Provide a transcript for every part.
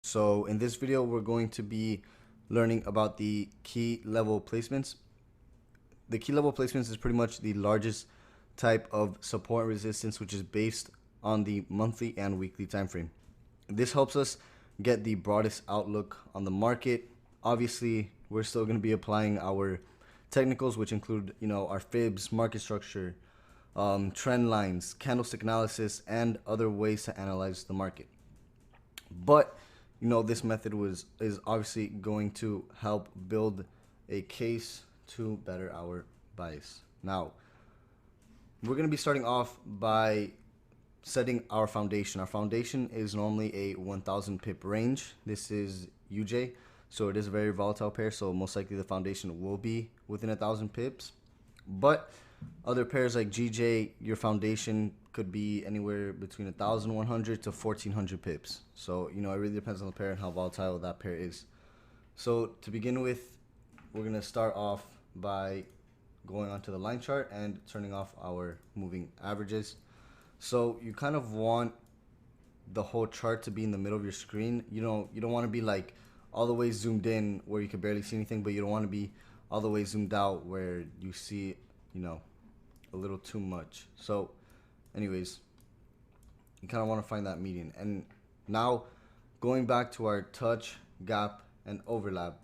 So in this video, we're going to be learning about the key level placements. The key level placements is pretty much the largest type of support and resistance, which is based on the monthly and weekly time frame. This helps us get the broadest outlook on the market. Obviously, we're still going to be applying our technicals, which include, our fibs, market structure, trend lines, candlestick analysis, and other ways to analyze the market. But this method is obviously going to help build a case to better our bias. Now, we're going to be starting off by setting our foundation. Our foundation is normally a 1000 pip range. This is UJ, so it is a very volatile pair, so most likely the foundation will be within 1000 pips. But other pairs like GJ, your foundation could be anywhere between 1100 to 1400 pips. So, it really depends on the pair and how volatile that pair is. So, to begin with, we're going to start off by going onto the line chart and turning off our moving averages. So, you kind of want the whole chart to be in the middle of your screen. You don't want to be like all the way zoomed in where you can barely see anything, but you don't want to be all the way zoomed out where you see, a little too much. So anyways, you kind of want to find that median. And now going back to our touch, gap, and overlap,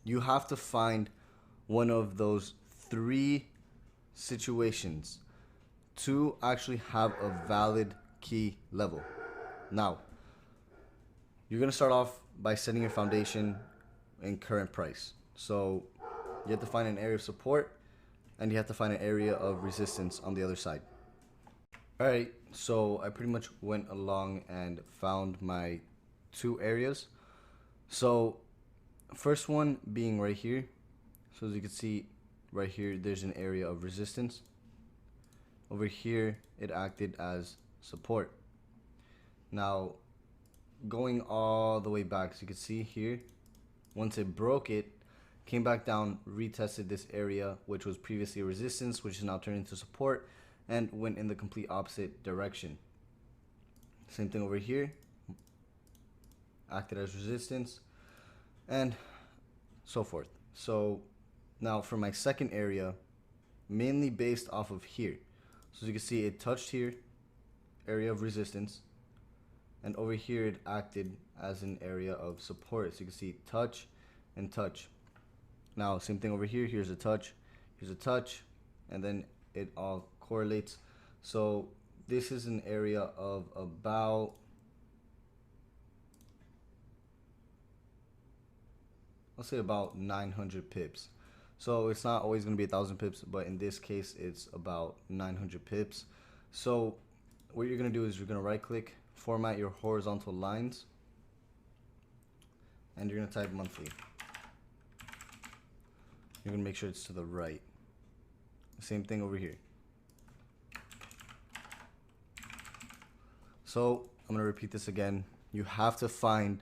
you have to find one of those three situations to actually have a valid key level. Now, you're going to start off by setting your foundation in current price. So you have to find an area of support and you have to find an area of resistance on the other side. All right, so I pretty much went along and found my two areas. So first one being right here. So as you can see right here, there's an area of resistance. Over here, it acted as support. Now, going all the way back, so you can see here, once it broke it, came back down, retested this area, which was previously a resistance, which is now turned into support, and went in the complete opposite direction. Same thing over here, acted as resistance, and so forth. So now for my second area, mainly based off of here. So as you can see, it touched here, area of resistance, and over here it acted as an area of support. So you can see touch and touch. Now same thing over here, here's a touch, and then it all correlates. So this is an area of about, I'll say about 900 pips. So it's not always going to be 1000 pips, but in this case it's about 900 pips. So what you're going to do is you're going to right click, format your horizontal lines, and you're going to type monthly. You're going to make sure it's to the right. Same thing over here. So I'm going to repeat this again. You have to find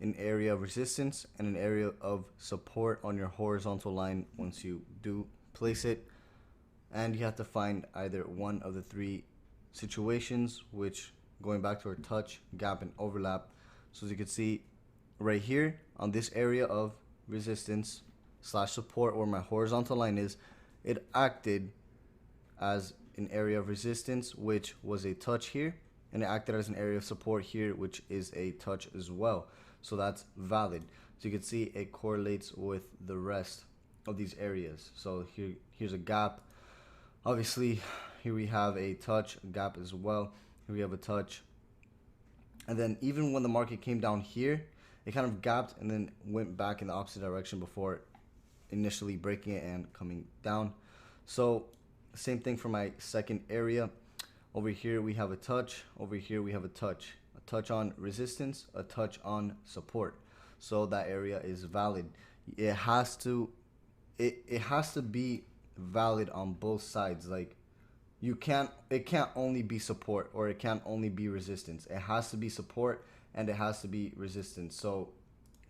an area of resistance and an area of support on your horizontal line once you do place it. And you have to find either one of the three situations, which going back to our touch, gap, and overlap. So as you can see right here on this area of resistance / support where my horizontal line is, it acted as an area of resistance, which was a touch here, and it acted as an area of support here, which is a touch as well. So that's valid. So you can see it correlates with the rest of these areas. So here's a gap. Obviously, here we have a touch, a gap as well. Here we have a touch. And then even when the market came down here, it kind of gapped and then went back in the opposite direction before initially breaking it and coming down. So same thing for my second area. Over here we have a touch, over here we have a touch on resistance, a touch on support. So that area is valid. It has to be valid on both sides. Like it can't only be support or it can't only be resistance. It has to be support and it has to be resistance. So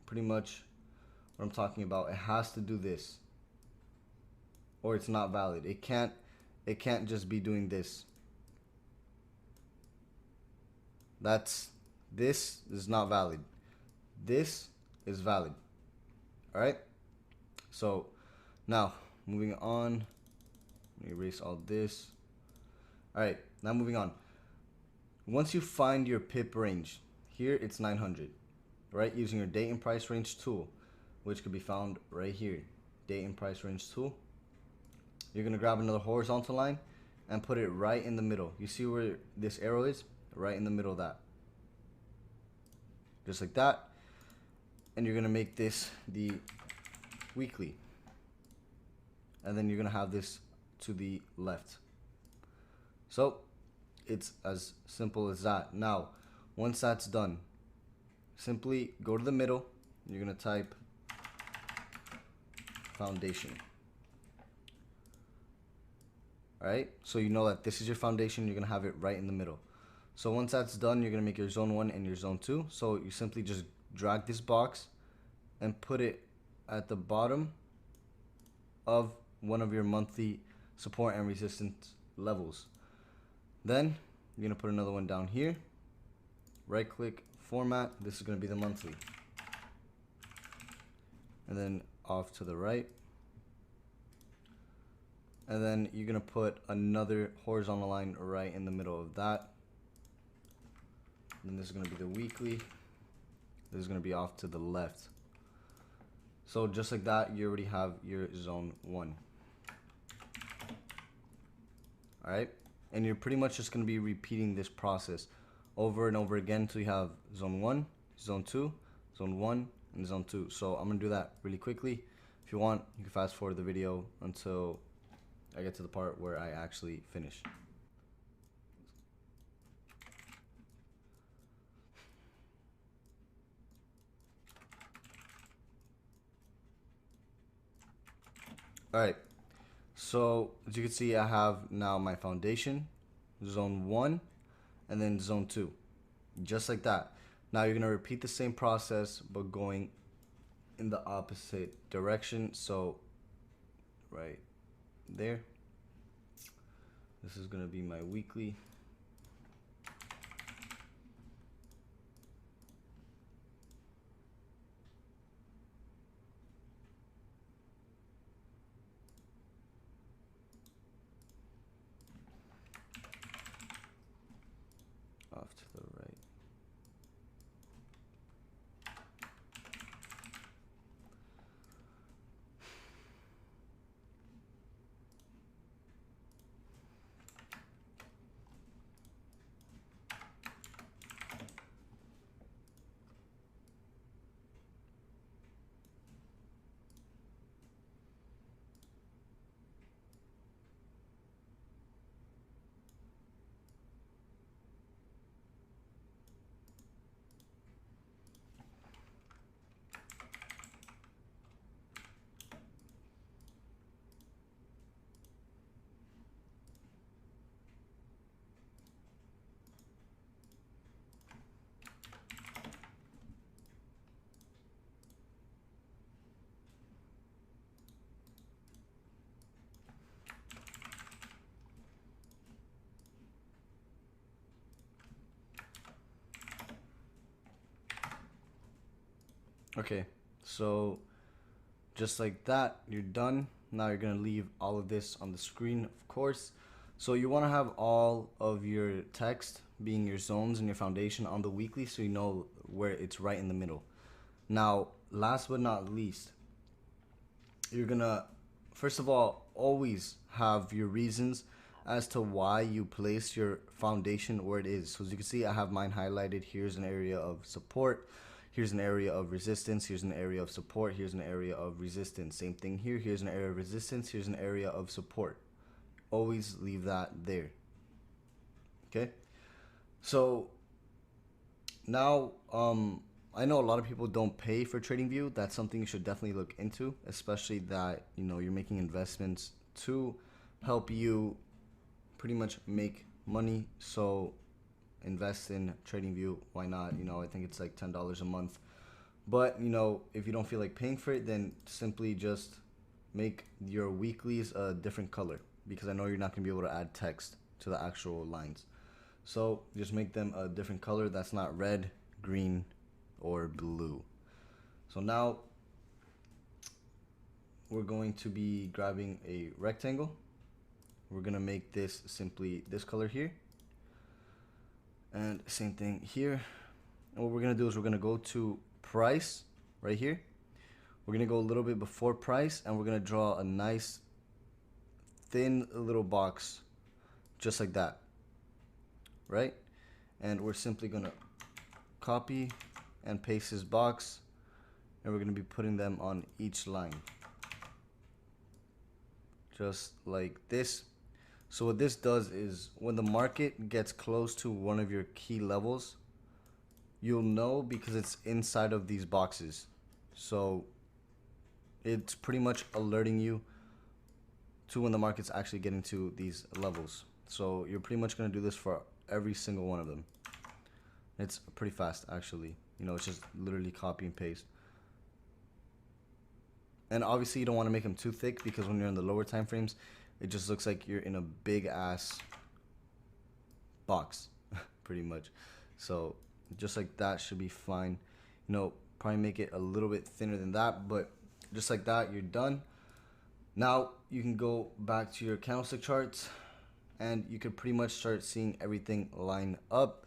pretty much what I'm talking about, it has to do this or it's not valid. It can't just be doing this. That's this is not valid. This is valid. All right. So now moving on, let me erase all this. All right, now moving on. Once you find your pip range, here it's 900, right? Using your date and price range tool, which could be found right here, date and price range tool. You're gonna grab another horizontal line and put it right in the middle. You see where this arrow is? Right in the middle of that. Just like that. And you're gonna make this the weekly. And then you're gonna have this to the left. So it's as simple as that. Now, once that's done, simply go to the middle. You're gonna type foundation. All right, so you know that this is your foundation. You're gonna have it right in the middle. So once that's done, you're gonna make your zone 1 and your zone 2. So you simply just drag this box and put it at the bottom of one of your monthly support and resistance levels. Then you're gonna put another one down here. Right click, format. This is gonna be the monthly. And then off to the right. And then you're gonna put another horizontal line right in the middle of that. And then this is gonna be the weekly. This is gonna be off to the left. So just like that, you already have your zone 1. All right, and you're pretty much just gonna be repeating this process over and over again until you have zone 1, zone 2, zone 1, and zone 2. So I'm gonna do that really quickly. If you want, you can fast forward the video until I get to the part where I actually finish. All right, so as you can see, I have now my foundation, zone 1, and then zone 2, just like that. Now you're gonna repeat the same process, but going in the opposite direction. So right there, this is gonna be my weekly. Off to the right. Okay, so just like that, you're done. Now you're gonna leave all of this on the screen, of course. So you wanna have all of your text being your zones and your foundation on the weekly, so you know where it's right in the middle. Now, last but not least, you're gonna, first of all, always have your reasons as to why you place your foundation where it is. So as you can see, I have mine highlighted. Here's an area of support. Here's an area of resistance. Here's an area of support. Here's an area of resistance. Same thing here. Here's an area of resistance. Here's an area of support. Always leave that there. Okay? So now, I know a lot of people don't pay for TradingView. That's something you should definitely look into, especially that, you know, you're making investments to help you pretty much make money. So invest in TradingView. Why not? You know, I think it's like $10 a month. But, you know, if you don't feel like paying for it, then simply just make your weeklies a different color, because I know you're not going to be able to add text to the actual lines. So just make them a different color that's not red green or blue. So now we're going to be grabbing a rectangle. We're gonna make this simply this color here, and same thing here. And what we're gonna do is we're gonna go to price right here. We're gonna go a little bit before price, and we're gonna draw a nice thin little box just like that, right? And we're simply gonna copy and paste this box, and we're gonna be putting them on each line just like this. So what this does is when the market gets close to one of your key levels, you'll know because it's inside of these boxes. So it's pretty much alerting you to when the market's actually getting to these levels. So you're pretty much going to do this for every single one of them. It's pretty fast actually. You know, it's just literally copy and paste. And obviously you don't want to make them too thick, because when you're in the lower time frames, it just looks like you're in a big ass box pretty much. So just like that should be fine. You know, probably make it a little bit thinner than that, but just like that, you're done. Now you can go back to your candlestick charts, and you can pretty much start seeing everything line up.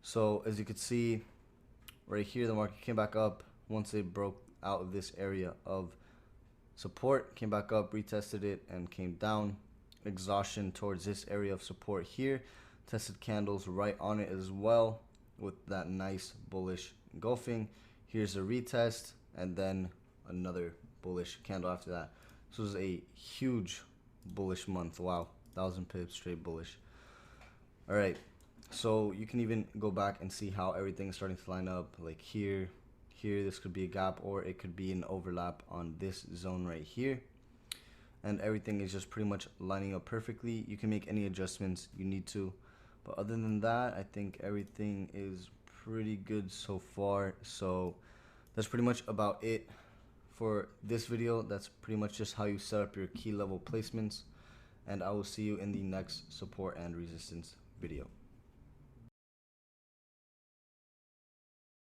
So as you can see right here, the market came back up once it broke out of this area of support, came back up, retested it, and came down. Exhaustion towards this area of support here, tested candles right on it as well with that nice bullish engulfing. Here's a retest, and then another bullish candle after that. This was a huge bullish month. Wow, 1,000 pips straight bullish. All right, so you can even go back and see how everything is starting to line up. Like here, this could be a gap, or it could be an overlap on this zone right here, and everything is just pretty much lining up perfectly. You can make any adjustments you need to, but other than that, I think everything is pretty good so far. So that's pretty much about it for this video. That's pretty much just how you set up your key level placements, and I will see you in the next support and resistance video.